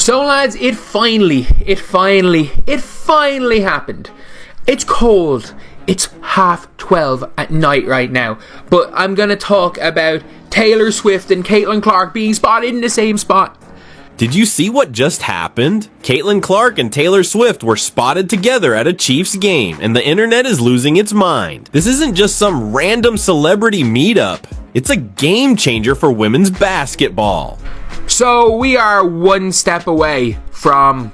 So lads, it finally happened. It's cold. It's 12:30 at night right now. But I'm going to talk about Taylor Swift and Caitlin Clark being spotted in the same spot. Did you see what just happened? Caitlin Clark and Taylor Swift were spotted together at a Chiefs game, and the internet is losing its mind. This isn't just some random celebrity meetup. It's a game changer for women's basketball. So we are one step away from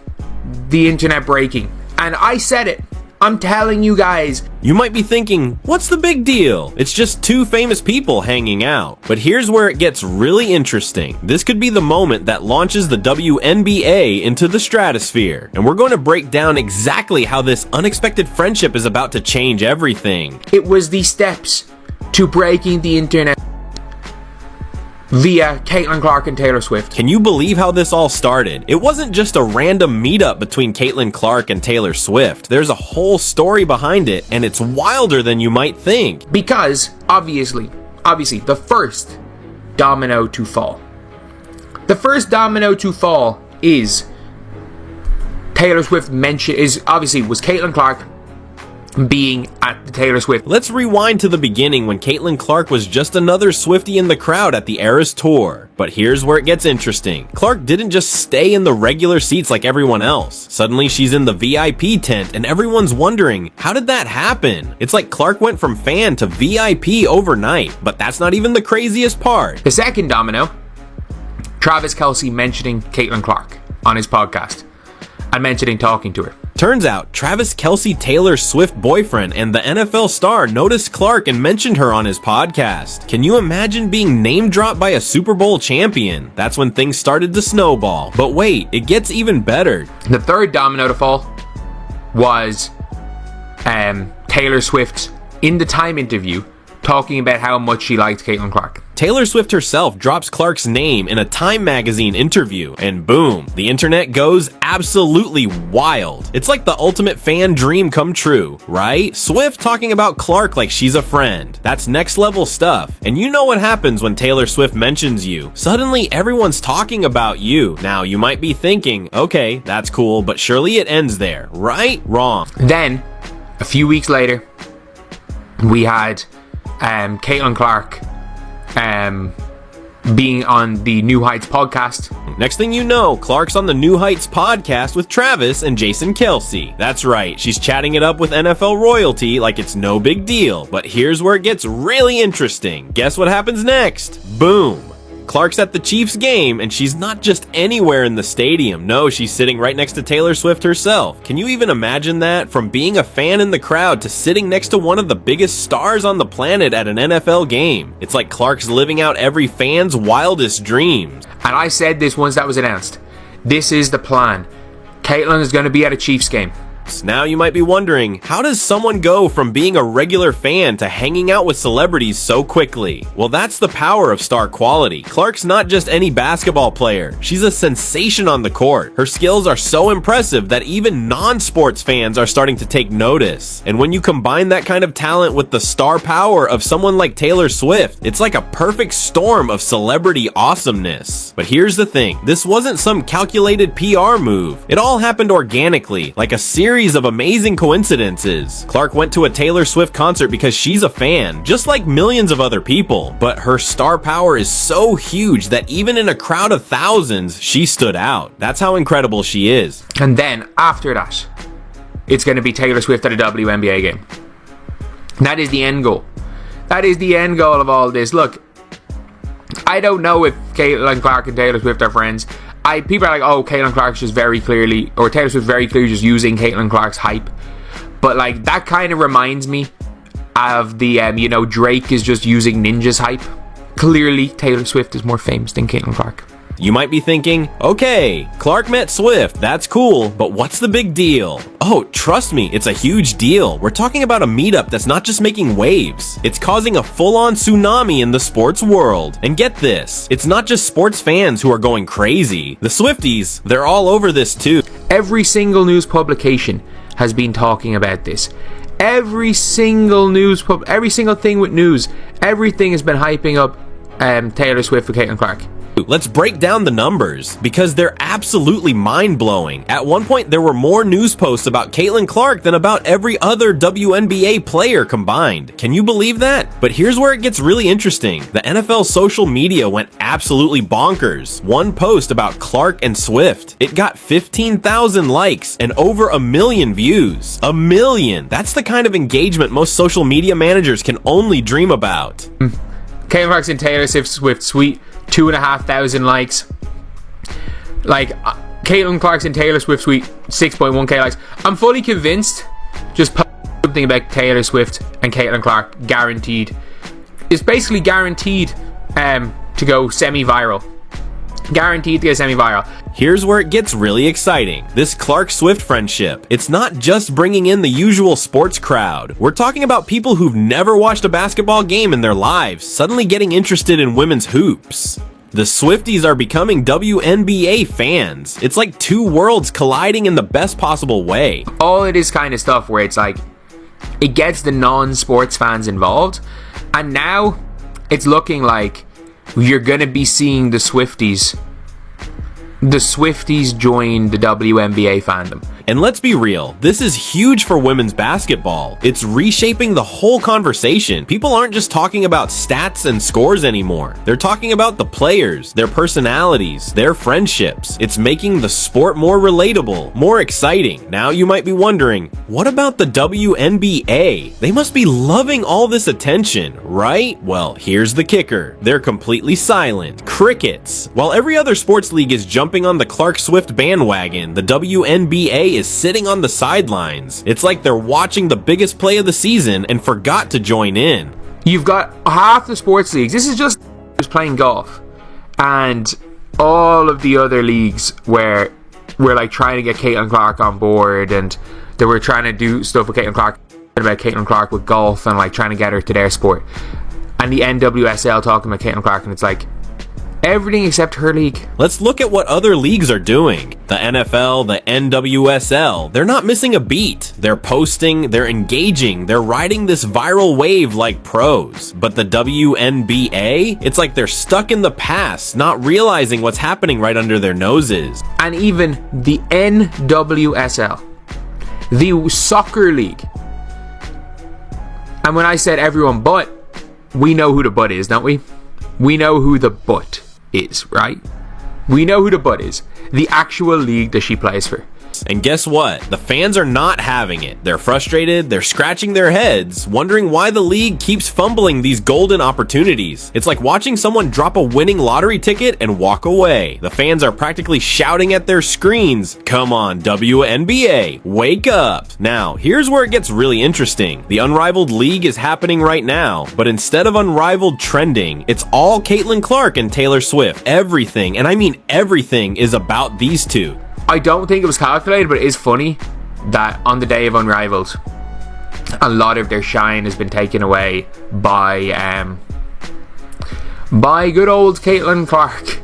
the internet breaking. And I said it. I'm telling you guys. You might be thinking, what's the big deal? It's just two famous people hanging out. But here's where it gets really interesting. This could be the moment that launches the WNBA into the stratosphere. And we're going to break down exactly how this unexpected friendship is about to change everything. It was the steps to breaking the internet via Caitlin Clark and Taylor Swift. Can you believe how this all started? It wasn't just a random meetup between Caitlin Clark and Taylor Swift. There's a whole story behind it, and it's wilder than you might think. Because, obviously, the first domino to fall. The first domino to fall is Taylor Swift was Caitlin Clark being at the Taylor Swift. Let's rewind to the beginning when Caitlin Clark was just another Swiftie in the crowd at the Eras Tour. But here's where it gets interesting. Clark didn't just stay in the regular seats like everyone else. Suddenly she's in the VIP tent and everyone's wondering, how did that happen? It's like Clark went from fan to VIP overnight, but that's not even the craziest part. The second domino, Travis Kelce mentioning Caitlin Clark on his podcast and mentioning talking to her. Turns out, Travis Kelce, Taylor Swift boyfriend and the NFL star noticed Clark and mentioned her on his podcast. Can you imagine being name-dropped by a Super Bowl champion? That's when things started to snowball. But wait, it gets even better. The third domino to fall was Taylor Swift in the Time interview talking about how much she liked Caitlin Clark. Taylor Swift herself drops Clark's name in a Time magazine interview, and boom, the internet goes absolutely wild. It's like the ultimate fan dream come true, right? Swift talking about Clark like she's a friend. That's next level stuff. And you know what happens when Taylor Swift mentions you. Suddenly everyone's talking about you. Now you might be thinking, okay, that's cool, but surely it ends there, right? Wrong. Then, a few weeks later, we had Caitlin Clark being on the New Heights podcast. Next thing you know, Clark's on the New Heights podcast with Travis and Jason Kelce. That's right, she's chatting it up with NFL royalty like it's no big deal. But here's where it gets really interesting. Guess what happens next? Boom. Clark's at the Chiefs game, and she's not just anywhere in the stadium. No, she's sitting right next to Taylor Swift herself. Can you even imagine that? From being a fan in the crowd to sitting next to one of the biggest stars on the planet at an NFL game. It's like Clark's living out every fan's wildest dreams. And I said this once that was announced. This is the plan. Caitlin is going to be at a Chiefs game. Now you might be wondering, how does someone go from being a regular fan to hanging out with celebrities so quickly? Well, that's the power of star quality. Clark's not just any basketball player. She's a sensation on the court. Her skills are so impressive that even non-sports fans are starting to take notice. And when you combine that kind of talent with the star power of someone like Taylor Swift, it's like a perfect storm of celebrity awesomeness. But here's the thing, this wasn't some calculated PR move. It all happened organically, like a series of amazing coincidences. Clark went to a Taylor Swift concert because she's a fan, just like millions of other people, but her star power is so huge that even in a crowd of thousands, she stood out. That's how incredible she is. And then, after that, it's going to be Taylor Swift at a WNBA game. That is the end goal. That is the end goal of all this. Look, I don't know if Caitlin Clark and Taylor Swift are friends. People are like, oh, Caitlin Clark's just very clearly, or Taylor Swift very clearly just using Caitlin Clark's hype. But like, that kind of reminds me of the, Drake is just using Ninja's hype. Clearly, Taylor Swift is more famous than Caitlin Clark. You might be thinking, okay, Clark met Swift, that's cool, but what's the big deal? Oh, trust me, it's a huge deal. We're talking about a meetup that's not just making waves. It's causing a full-on tsunami in the sports world. And get this, it's not just sports fans who are going crazy. The Swifties, they're all over this too. Every single news publication has been talking about this. Every single thing with news, everything has been hyping up Taylor Swift for Caitlin Clark. Let's break down the numbers, because they're absolutely mind-blowing. At one point, there were more news posts about Caitlin Clark than about every other WNBA player combined. Can you believe that? But here's where it gets really interesting. The NFL social media went absolutely bonkers. One post about Clark and Swift, it got 15,000 likes and over 1 million views. 1 million! That's the kind of engagement most social media managers can only dream about. Caitlin Clark's and Taylor Swift tweet, 2,500 likes. Like, Caitlin Clark's and Taylor Swift tweet, 6.1k likes. I'm fully convinced. Just post something about Taylor Swift and Caitlin Clark, guaranteed. It's basically guaranteed to go semi-viral. Guaranteed to go semi-viral. Here's where it gets really exciting. This Clark-Swift friendship. It's not just bringing in the usual sports crowd. We're talking about people who've never watched a basketball game in their lives, suddenly getting interested in women's hoops. The Swifties are becoming WNBA fans. It's like two worlds colliding in the best possible way. All of this kind of stuff where it's like, it gets the non-sports fans involved, and now it's looking like you're gonna be seeing the Swifties join the WNBA fandom. And let's be real, this is huge for women's basketball. It's reshaping the whole conversation. People aren't just talking about stats and scores anymore. They're talking about the players, their personalities, their friendships. It's making the sport more relatable, more exciting. Now you might be wondering, what about the WNBA? They must be loving all this attention, right? Well, here's the kicker. They're completely silent. Crickets. While every other sports league is jumping on the Clark-Swift bandwagon, the WNBA is sitting on the sidelines. It's like they're watching the biggest play of the season and forgot to join in. You've got half the sports leagues. This is just playing golf, and all of the other leagues where we're like trying to get Caitlin Clark on board, and they were trying to do stuff with Caitlin Clark, about Caitlin Clark with golf, and like trying to get her to their sport. And the NWSL talking about Caitlin Clark, and it's like everything except her league. Let's look at what other leagues are doing. The NFL, the NWSL, they're not missing a beat. They're posting, they're engaging, they're riding this viral wave like pros. But the WNBA, it's like they're stuck in the past, not realizing what's happening right under their noses. And even the NWSL, the soccer league. And when I said everyone but, we know who the but is, don't we? We know who the but is, right? We know who the but is. The actual league that she plays for. And guess what? The fans are not having it. They're frustrated, they're scratching their heads, wondering why the league keeps fumbling these golden opportunities. It's like watching someone drop a winning lottery ticket and walk away. The fans are practically shouting at their screens, "Come on, WNBA, wake up!" Now, here's where it gets really interesting. The Unrivaled League is happening right now, but instead of Unrivaled trending, it's all Caitlin Clark and Taylor Swift. Everything, and I mean everything, is about these two. I don't think it was calculated, but it is funny that on the day of Unrivaled, a lot of their shine has been taken away by good old Caitlin Clark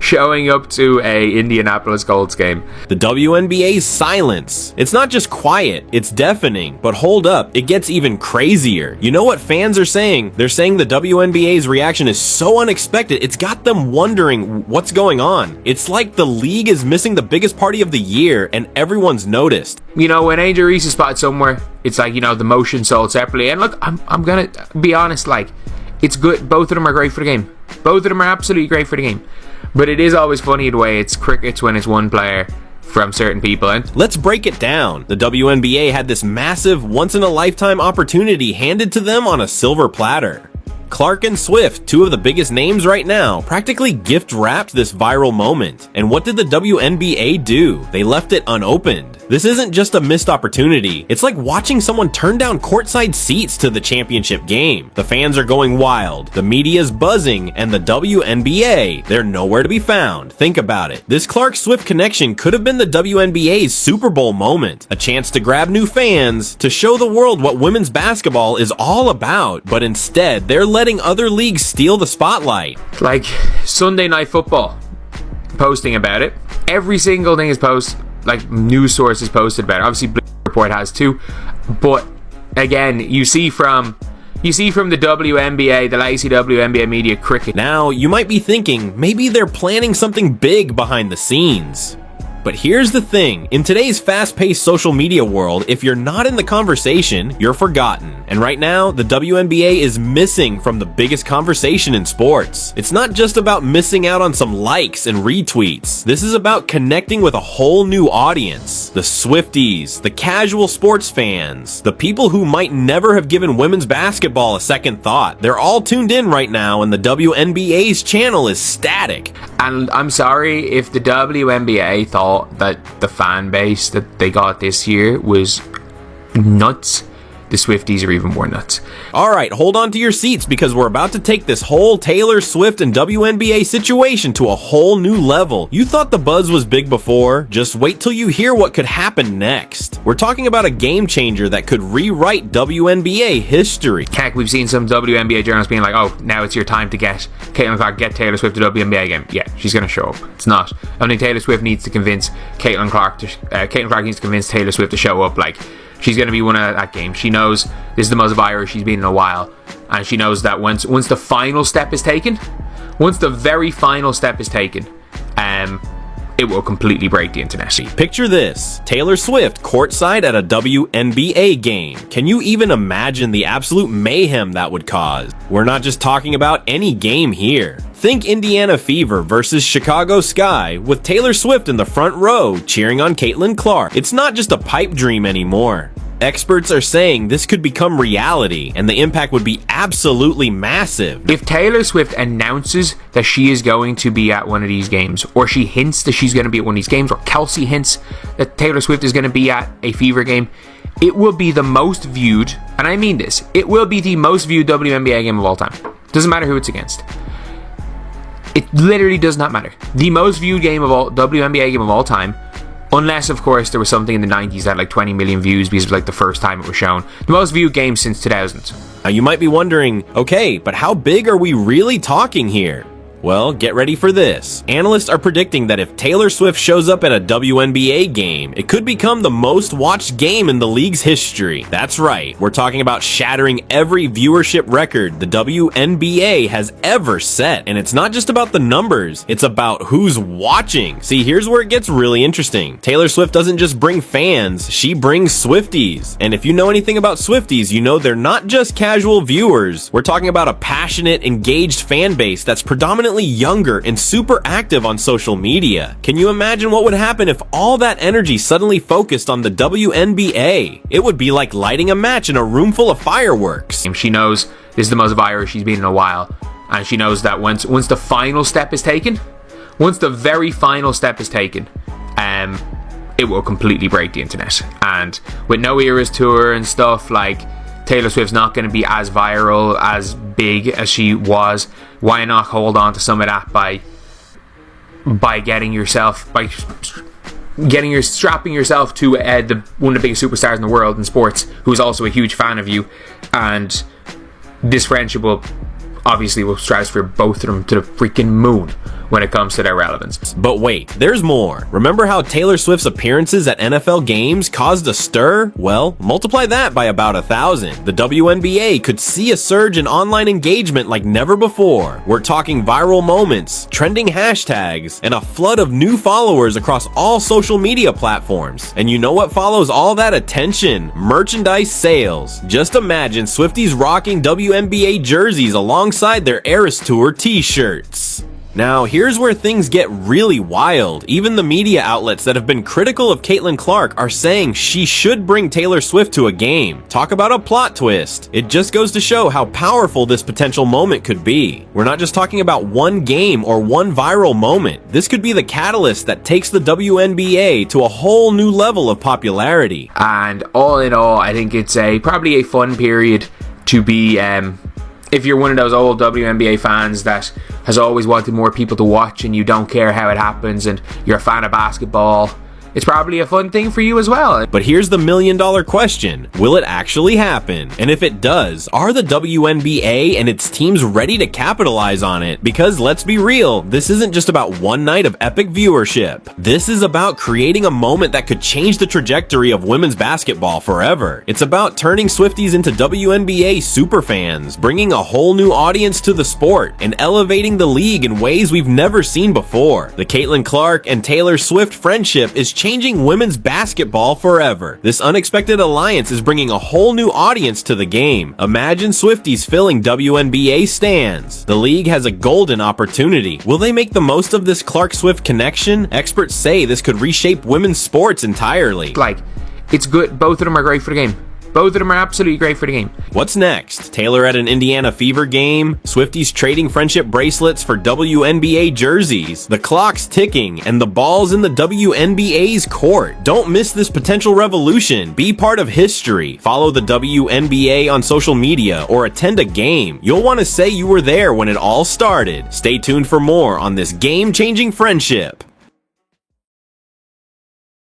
showing up to a Indianapolis Colts game. The WNBA's silence. It's not just quiet, it's deafening. But hold up, it gets even crazier. You know what fans are saying? They're saying the WNBA's reaction is so unexpected, it's got them wondering what's going on. It's like the league is missing the biggest party of the year and everyone's noticed. You know, when Angel Reese is spotted somewhere, it's like, you know, the motion sold separately. And look, I'm gonna be honest, like, it's good. Both of them are great for the game. Both of them are absolutely great for the game. But it is always funny the way it's crickets when it's one player from certain people. And let's break it down. The WNBA had this massive, once-in-a-lifetime opportunity handed to them on a silver platter. Clark and Swift, two of the biggest names right now, practically gift-wrapped this viral moment. And what did the WNBA do? They left it unopened. This isn't just a missed opportunity. It's like watching someone turn down courtside seats to the championship game. The fans are going wild, the media's buzzing, and the WNBA, they're nowhere to be found. Think about it. This Clark-Swift connection could have been the WNBA's Super Bowl moment. A chance to grab new fans, to show the world what women's basketball is all about. But instead, they're letting other leagues steal the spotlight. Like Sunday Night Football posting about it. Every single thing is like news sources posted about it. Obviously Bleacher Report has too, but again, you see from you see from the WNBA, the lazy WNBA media cricket. Now, you might be thinking, maybe they're planning something big behind the scenes. But here's the thing, in today's fast-paced social media world, if you're not in the conversation, you're forgotten. And right now, the WNBA is missing from the biggest conversation in sports. It's not just about missing out on some likes and retweets. This is about connecting with a whole new audience. The Swifties, the casual sports fans, the people who might never have given women's basketball a second thought. They're all tuned in right now, and the WNBA's channel is static. And I'm sorry if the WNBA thought that the fan base that they got this year was nuts. The Swifties are even more nuts. Alright, hold on to your seats because we're about to take this whole Taylor Swift and WNBA situation to a whole new level. You thought the buzz was big before? Just wait till you hear what could happen next. We're talking about a game changer that could rewrite WNBA history. Heck, we've seen some WNBA journalists being like, oh, now it's your time to get Caitlin Clark, get Taylor Swift to the WNBA game. Yeah, she's going to show up. It's not. I think Taylor Swift needs to convince Caitlin Clark needs to convince Taylor Swift to show up. Like, she's going to be one of that game. She knows this is the most viral she's been in a while. And she knows that once the final step is taken, once the very final step is taken, it will completely break the internet. Picture this, Taylor Swift courtside at a WNBA game. Can you even imagine the absolute mayhem that would cause? We're not just talking about any game here. Think Indiana Fever versus Chicago Sky with Taylor Swift in the front row cheering on Caitlin Clark. It's not just a pipe dream anymore. Experts are saying this could become reality, and the impact would be absolutely massive. If Taylor Swift announces that she is going to be at one of these games, or she hints that she's going to be at one of these games, or Kelsey hints that Taylor Swift is going to be at a Fever game, it will be the most viewed, and I mean this, it will be the most viewed WNBA game of all time. Doesn't matter who it's against. It literally does not matter. The most viewed WNBA game of all time. Unless, of course, there was something in the 90s that had like 20 million views because it was like the first time it was shown. The most viewed game since 2000. Now you might be wondering, okay, but how big are we really talking here? Well, get ready for this. Analysts are predicting that if Taylor Swift shows up at a WNBA game, it could become the most watched game in the league's history. That's right, we're talking about shattering every viewership record the WNBA has ever set. And it's not just about the numbers, it's about who's watching. See, here's where it gets really interesting. Taylor Swift doesn't just bring fans, she brings Swifties. And if you know anything about Swifties, you know they're not just casual viewers. We're talking about a passionate, engaged fan base that's predominantly younger and super active on social media. Can you imagine what would happen if all that energy suddenly focused on the WNBA? It would be like lighting a match in a room full of fireworks. She knows this is the most viral she's been in a while, and she knows that once the final step is taken, once the very final step is taken, it will completely break the internet. And with No Eras tour and stuff, like, Taylor Swift's not going to be as viral, as big as she was. Why not hold on to some of that by strapping yourself to one of the biggest superstars in the world in sports, who's also a huge fan of you, and this friendship will stratosphere both of them to the freaking moon when it comes to their relevance. But wait, there's more. Remember how Taylor Swift's appearances at NFL games caused a stir? Well, multiply that by about 1,000. The WNBA could see a surge in online engagement like never before. We're talking viral moments, trending hashtags, and a flood of new followers across all social media platforms. And you know what follows all that attention? Merchandise sales. Just imagine Swifties rocking WNBA jerseys alongside their Eras Tour t-shirts. Now, here's where things get really wild. Even the media outlets that have been critical of Caitlin Clark are saying she should bring Taylor Swift to a game. Talk about a plot twist. It just goes to show how powerful this potential moment could be. We're not just talking about one game or one viral moment. This could be the catalyst that takes the WNBA to a whole new level of popularity. And all in all, I think it's probably a fun period to be... if you're one of those old WNBA fans that has always wanted more people to watch and you don't care how it happens and you're a fan of basketball, It's probably a fun thing for you as well. But here's the million-dollar question. Will it actually happen? And if it does, are the WNBA and its teams ready to capitalize on it? Because let's be real, this isn't just about one night of epic viewership. This is about creating a moment that could change the trajectory of women's basketball forever. It's about turning Swifties into WNBA superfans, bringing a whole new audience to the sport, and elevating the league in ways we've never seen before. The Caitlin Clark and Taylor Swift friendship is changing women's basketball forever. This unexpected alliance is bringing a whole new audience to the game. Imagine Swifties filling WNBA stands. The league has a golden opportunity. Will they make the most of this Clark-Swift connection? Experts say this could reshape women's sports entirely. Like, it's good. Both of them are great for the game. Both of them are absolutely great for the game. What's next? Taylor at an Indiana Fever game? Swifties trading friendship bracelets for WNBA jerseys? The clock's ticking, and the ball's in the WNBA's court. Don't miss this potential revolution. Be part of history. Follow the WNBA on social media or attend a game. You'll want to say you were there when it all started. Stay tuned for more on this game-changing friendship.